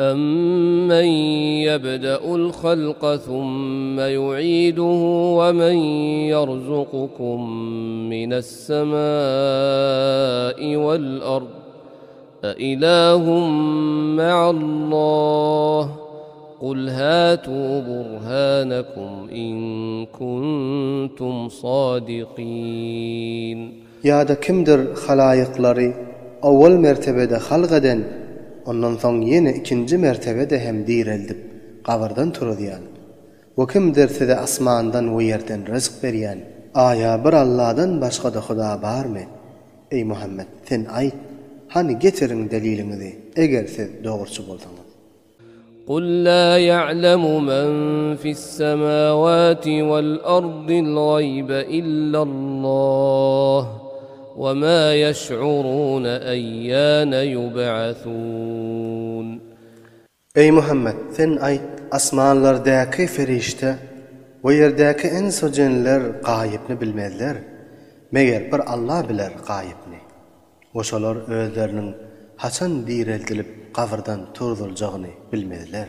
أَمَّن يَبْدَأُ الْخَلْقَ ثُمَّ يُعِيدُهُ وَمَن يَرْزُقُكُم مِّنَ السَّمَاءِ وَالْأَرْضِ أَإِلَٰهٌ مَّعَ اللَّهِ قُلْ هَاتُوا بُرْهَانَكُمْ إِن كُنتُمْ صَادِقِينَ. Ya da kimdir halayıkları awwal mertebede halq eden, ondan soň ýene ikinji mertebede hem direldip gabardan turýan. O kimdir size asmandan we ýerden rızk berýän? Aya bir Allah'dan başga-da Huda barmy? Ey Muhammed, sen aýt, hani getirin deliliňizi eger siz dogurçy bolsaňyz. قُل لَّا يَعْلَمُ مَن فِي السَّمَاوَاتِ وَالْأَرْضِ الْغَيْبَ إِلَّا اللَّهُ وَمَا يَشْعُرُونَ أَيَّانَ يُبْعَثُونَ. Ey Muhammed, sen aýt, asmanlardaky ferişte we ýerdäki ins jenler gaýypny bilmezler. Meger bir Allah biler gaýypny. Oşalar özleriniň haçan direldilip gabrdan turduljağını bilmezler.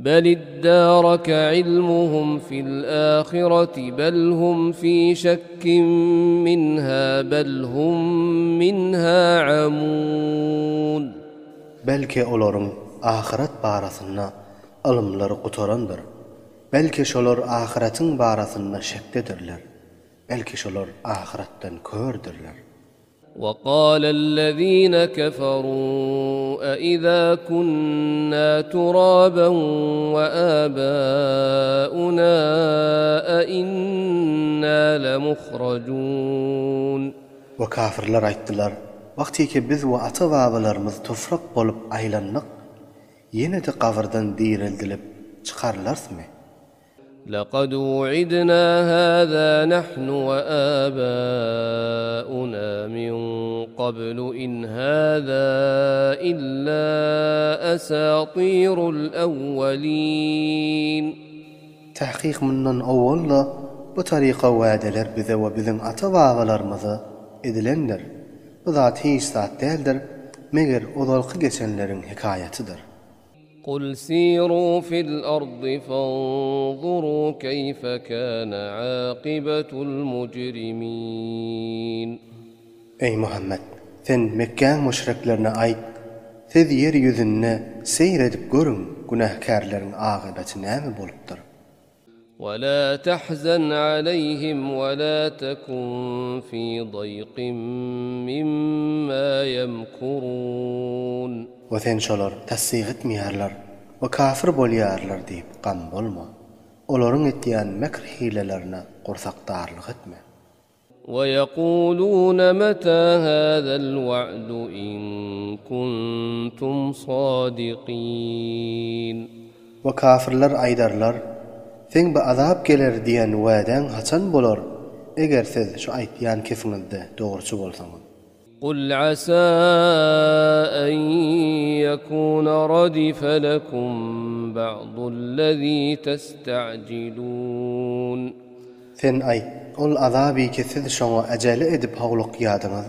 بَلِ ادَّارَكَ عِلْمُهُمْ فِي الْآخِرَةِ بَلْ هُمْ فِي شَكٍّ مِّنْهَا بَلْ هُمْ مِنْهَا عَمُونَ. Belki olaryň ahiret barasynda ilmleri gutarandyr. Belki şolar ahiretiň barasynda şekdedirler. Belki şolar ahiretden kördürler. وَقَالَ الَّذِينَ كَفَرُوا أَإِذَا كُنَّا تُرَابًا وَآبَاؤُنَا أَإِنَّا لَمُخْرَجُونَ. Ve kafirler aýtdylar, wagtyki biz we ata-babalarymyz tofrak bolup aýlandyk, ýene de gabrdan dirildilip çykarlarsmy? لَقَدْ وُعِدْنَا هَذَا نَحْنُ وَآبَاؤُنَا مِن قَبْلُ إِنْ هَذَا إِلَّا أَسَاطِيرُ الْأَوَّلِينَ. Tahqiq mundan awwalda bu tariqa wa'deler bize we bizim ata-babalarymyza edilendir. Bu zat hiç zat däldir, meger ozalky geçenleriň hikayatydyr. قُلْ سِيرُوا فِي الْأَرْضِ فَانظُرُوا كَيْفَ كَانَ عَاقِبَةُ الْمُجْرِمِينَ. Ey Muhammed, sen Mekke müşriklerine aýt, siz yer ýüzünde seyredip görün, günahkarlaryň akıbeti näme bolupdyr. وَلَا تَحْزَنْ عَلَيْهِمْ وَلَا تَكُنْ فِي ضَيْقٍ مِّمَّا يَمْكُرُونَ. Ve sen şolar tasdiq etmeýärler we kafir bolýarlar diýip gam bolma. Olaryň etýän mekr hilelerine gursakdarlyk etme. وَيَقُولُونَ مَتَى هَذَا الْوَعْدُ إِن كُنتُمْ صَادِقِينَ. Ve kafirler aýdarlar, sen bu azap geler diýen wäden haçan bolar? Eger siz şu aýtýan kefiňizde dogurçy bolsaňyz. قُلْ عَسَى أَن يَكُونَ رَدِفَ لَكُم بَعْضُ الَّذِي تَسْتَعْجِلُونَ. Sen aýt, ol azaby ki siz şoňa ajali edip hawlyk ýadyňyz,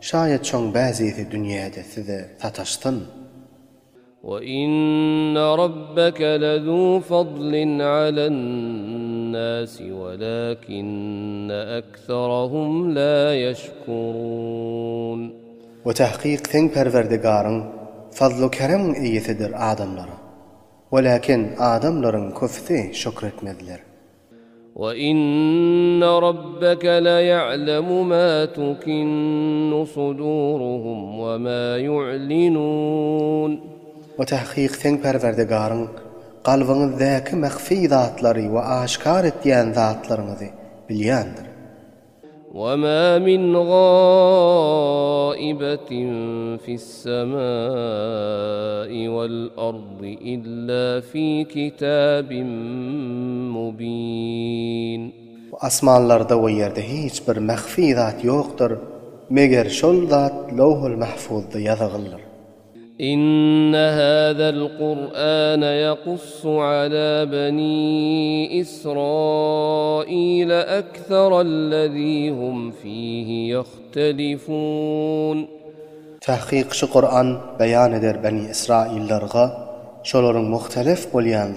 şaýat şoň bäzisi dünýäde size sataşdyn. وَإِنَّ رَبَّكَ لَذُو فَضْلٍ عَلَى النَّاسِ وَلَكِنَّ أَكْثَرَهُمْ لَا يَشْكُرُونَ. Ve tahqiq sen perwerdigaryň fazl-y kerem eýesidir adamlara. Welakin adamlaryň köpüsi şükretmediler. وَإِنَّ رَبَّكَ لَيَعْلَمُ مَا تُكِنُّ صُدُورُهُمْ وَمَا يُعْلِنُونَ. Ve tahqiq sen perwerdigaryň galbyňyzdaky mahfy zatlary we aşkar etýän zatlaryňyzy bilýändir. وَمَا مِنْ غَائِبَةٍ فِي السَّمَاءِ وَالْأَرْضِ إِلَّا فِي كِتَابٍ مُبِينٍ. Asmanlarda we ýerde hiç bir mahfy zat ýokdur, meger şol zat Lawhul Mahfuzda ýazyldyr. إِنَّ هَذَا الْقُرْآنَ يَقُصُّ عَلَى بَنِي إِسْرَائِيلَ أَكْثَرَ الَّذِي هُمْ فِيهِ يَخْتَلِفُونَ. Tahqiq şu Qur'an beýan eder Bani Israillerge şolaryň muhtelif bolýan